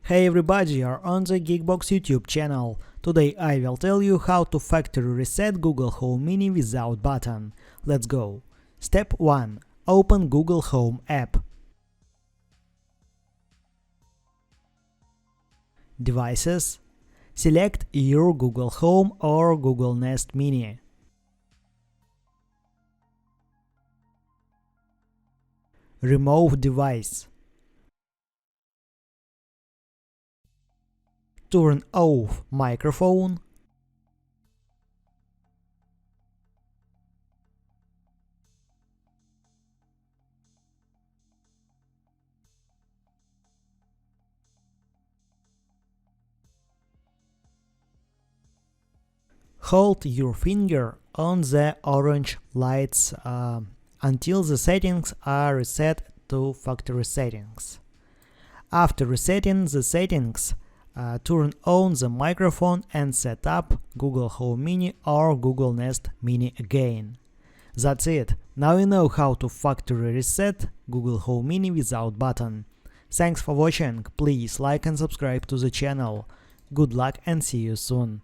Hey everybody, you're on the GeekBox YouTube channel. Today I will tell you how to factory reset Google Home Mini without button. Let's go. Step 1. Open Google Home app. Devices. Select your Google Home or Google Nest Mini. Remove device. Turn off microphone. Hold your finger on the orange lights until the settings are reset to factory settings. After resetting the settings, turn on the microphone and set up Google Home Mini or Google Nest Mini again. That's it. Now you know how to factory reset Google Home Mini without button. Thanks for watching. Please like and subscribe to the channel. Good luck and see you soon.